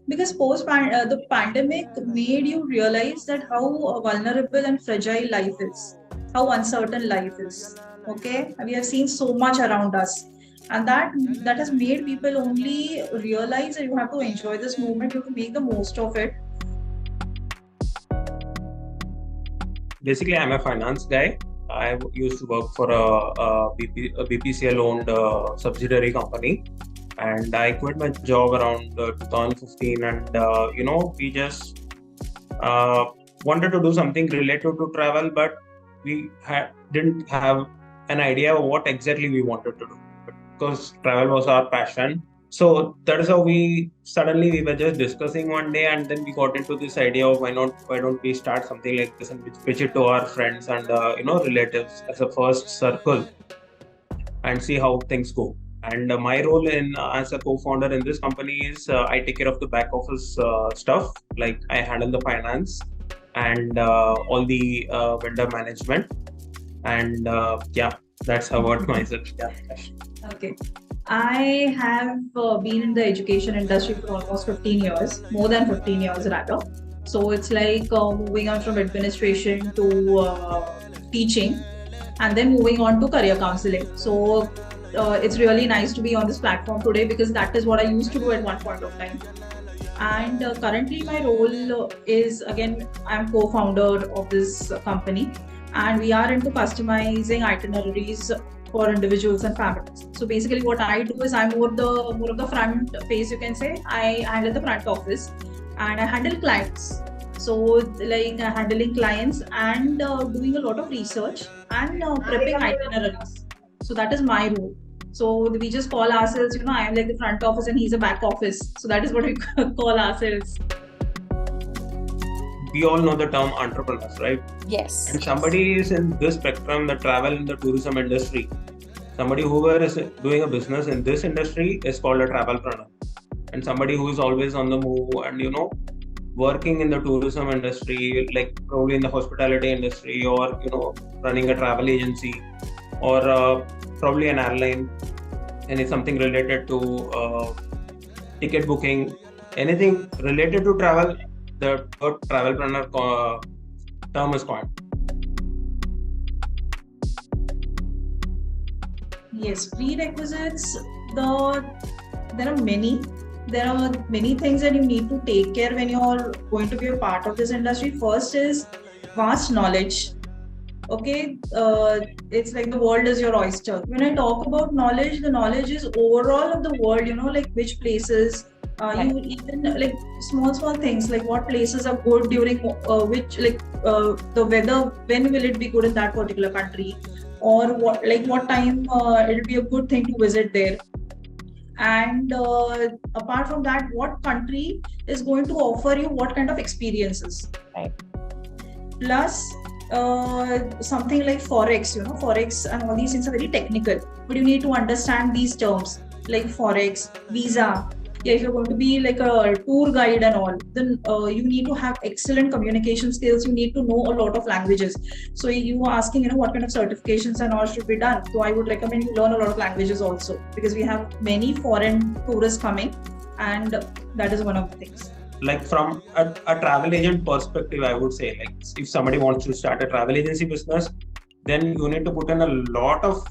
Because the pandemic made you realize that how vulnerable and fragile life is, how uncertain life is. Okay, we have seen so much around us, and that has made people only realize that you have to enjoy this moment, you have to make the most of it. Basically, I'm a finance guy. I used to work for a BPCL owned subsidiary company, and I quit my job around 2015. And we just wanted to do something related to travel, but we didn't have an idea of what exactly we wanted to do, because travel was our passion. So that is how we were just discussing one day, and then we got into this idea of why don't we start something like this and pitch it to our friends and relatives as a first circle and see how things go. And my role in as a co-founder in this company is I take care of the back office stuff, like I handle the finance and all the vendor management, and that's about myself. Yeah. Okay. I have been in the education industry for almost 15 years, more than 15 years rather. So it's like moving on from administration to teaching, and then moving on to career counseling. So it's really nice to be on this platform today, because that is what I used to do at one point of time. And currently my role is, again, I'm co-founder of this company, and we are into customizing itineraries for individuals and families. So basically what I do is I'm more of the front face, you can say. I handle the front office and I handle clients. So like handling clients and doing a lot of research and prepping itineraries. So that is my role. So we just call ourselves, I am like the front office and he's a back office. So that is what we call ourselves. We all know the term entrepreneurs, right? Yes. And somebody is in this spectrum, the travel in the tourism industry. Somebody who is doing a business in this industry is called a travelpreneur. And somebody who is always on the move and, working in the tourism industry, like probably in the hospitality industry, or, running a travel agency, or probably an airline, and it's something related to ticket booking, anything related to travel, the travelpreneur term is coined. Yes, prerequisites. There are many. There are many things that you need to take care when you're going to be a part of this industry. First is vast knowledge. Okay, it's like the world is your oyster. When I talk about knowledge, the knowledge is overall of the world. Like which places. You even like small things, like what places are good during which, like the weather, when will it be good in that particular country, or what time it'll be a good thing to visit there. And apart from that, what country is going to offer you what kind of experiences. Right. Plus something like forex, forex and all these things are very technical, but you need to understand these terms like forex, visa. If you're going to be like a tour guide and all, then you need to have excellent communication skills. You need to know a lot of languages. So you are asking, what kind of certifications and all should be done. So I would recommend you learn a lot of languages also, because we have many foreign tourists coming, and that is one of the things. Like from a travel agent perspective, I would say, like if somebody wants to start a travel agency business, then you need to put in a lot of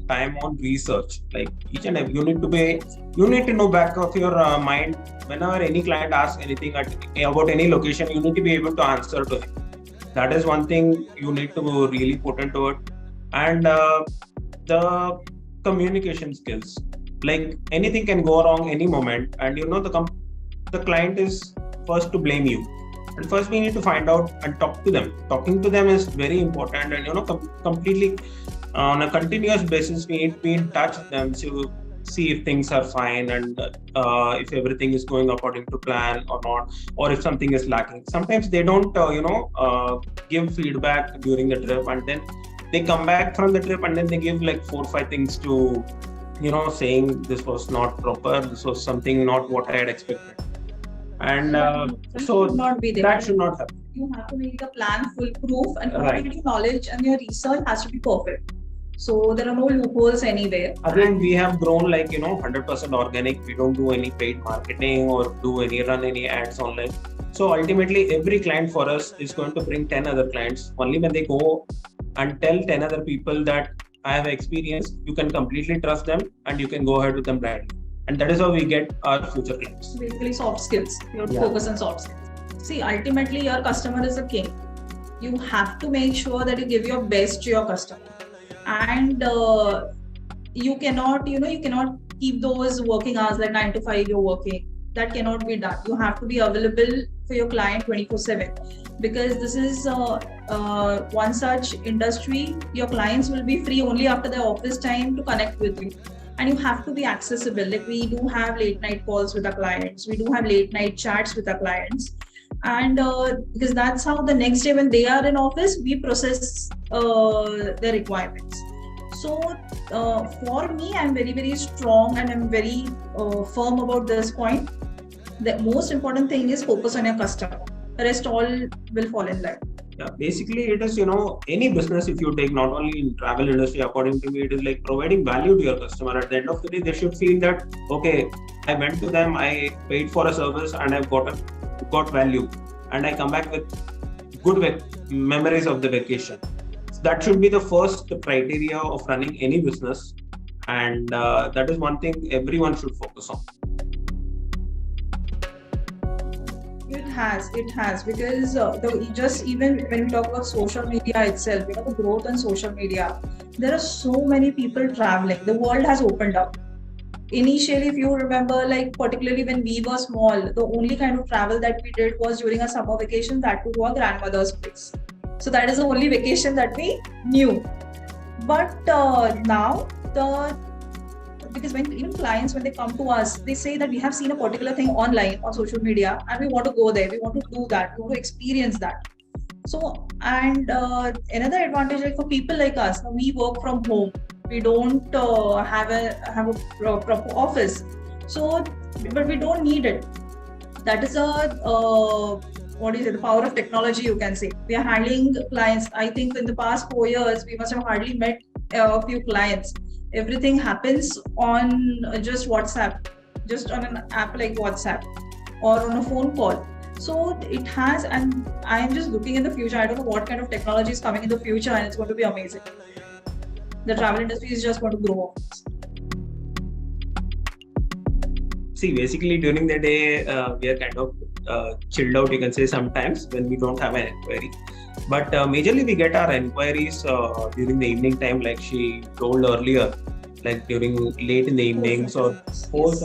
time on research. Like each and every, you need to know back of your mind, whenever any client asks anything about any location, you need to be able to answer to him. That is one thing you need to really put into it. And the communication skills, like anything can go wrong any moment, and the client is first to blame you. And first we need to find out and talk to them. Talking to them is very important, and completely on a continuous basis we need to be in touch with them to see if things are fine, and if everything is going according to plan or not, or if something is lacking. Sometimes they don't give feedback during the trip, and then they come back from the trip and then they give like 4 or 5 things to saying this was not proper, this was something not what I had expected. And so that should not happen. You have to make the plan foolproof, and your knowledge and your research has to be perfect. So there are no loopholes anywhere. Again, we have grown 100% organic. We don't do any paid marketing or run any ads online. So ultimately, every client for us is going to bring 10 other clients. Only when they go and tell 10 other people that I have experience, you can completely trust them and you can go ahead with them blindly. And that is how we get our future clients. Basically, soft skills. You have to focus on soft skills. See, ultimately, your customer is a king. You have to make sure that you give your best to your customer. And you cannot keep those working hours like 9 to 5 you're working. That cannot be done. You have to be available for your client 24/7, because this is one such industry. Your clients will be free only after their office time to connect with you, and you have to be accessible. Like, we do have late night calls with our clients, we do have late night chats with our clients, and because that's how the next day when they are in office, we process their requirements. So for me, I'm very, very strong and I'm very firm about this point. The most important thing is focus on your customer. The rest all will fall in line. Yeah, basically it is, any business, if you take, not only in travel industry, according to me, it is like providing value to your customer. At the end of the day, they should feel that, okay, I went to them, I paid for a service and I've got value, and I come back with good memories of the vacation. So that should be the first criteria of running any business, and that is one thing everyone should focus on. It has, because just even when we talk about social media itself, the growth on social media, there are so many people traveling. The world has opened up. Initially, if you remember, like particularly when we were small, the only kind of travel that we did was during a summer vacation, that to our grandmother's place. So that is the only vacation that we knew. But now because when even clients, when they come to us, they say that we have seen a particular thing online on social media and we want to go there, we want to do that, we want to experience that. So, and another advantage, like for people like us, we work from home, we don't have a proper office, so but we don't need it. That is the power of technology, you can say. We are handling clients. I think in the past 4 years we must have hardly met a few clients. Everything happens on just WhatsApp, just on an app like WhatsApp or on a phone call. So it has, and I'm just looking in the future. I don't know what kind of technology is coming in the future, and it's going to be amazing. The travel industry is just going to grow. See, basically during the day, we are kind of chilled out, you can say, sometimes when we don't have an inquiry. But majorly we get our inquiries during the evening time, like she told earlier, like during late in the evenings or post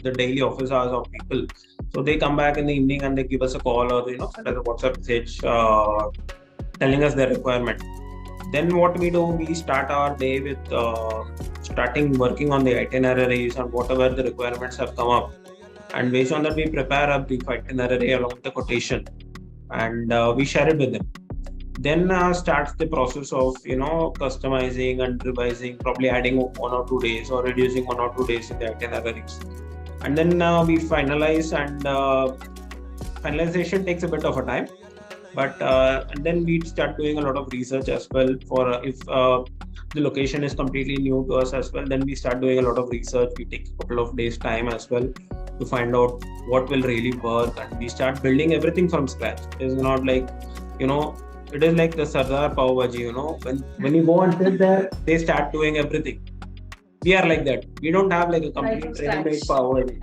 the daily office hours of people. So they come back in the evening and they give us a call or send us a WhatsApp message telling us their requirement. Then what we do, we start our day with starting working on the itineraries and whatever the requirements have come up. And based on that, we prepare a brief itinerary along with the quotation, and we share it with them. Then starts the process of customizing and revising, probably adding 1 or 2 days or reducing 1 or 2 days in the itineraries. And then we finalize, and finalization takes a bit of a time. But and then we start doing a lot of research as well for if the location is completely new to us as well. Then we start doing a lot of research. We take a couple of days time as well to find out what will really work, and we start building everything from scratch. It's not like it is like the Sardar Pav Bhaji. When you go and sit there, they start doing everything. We are like that. We don't have like a complete ready-made Pav Bhaji.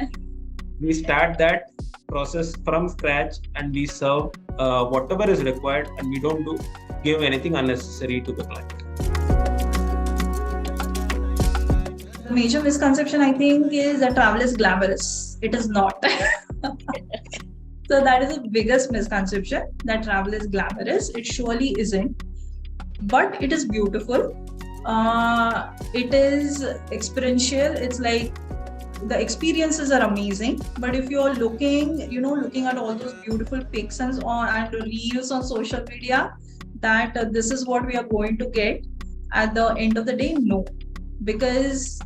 We start that process from scratch and we serve whatever is required, and we don't give anything unnecessary to the client. The major misconception, I think, is that travel is glamorous. It is not. So that is the biggest misconception, that travel is glamorous. It surely isn't, but it is beautiful. It is experiential. It's like the experiences are amazing, but if you're looking at all those beautiful pics and reels on social media, that this is what we are going to get at the end of the day, no. Because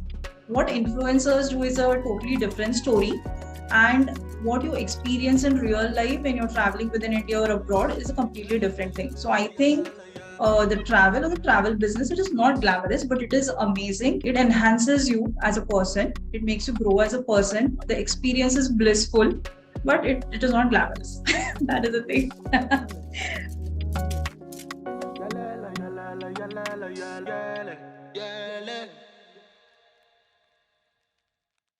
what influencers do is a totally different story, and what you experience in real life when you're traveling within India or abroad is a completely different thing. So I think the travel or the travel business, it is not glamorous, but it is amazing. It enhances you as a person. It makes you grow as a person. The experience is blissful, but it is not glamorous. That is the thing. Yeah,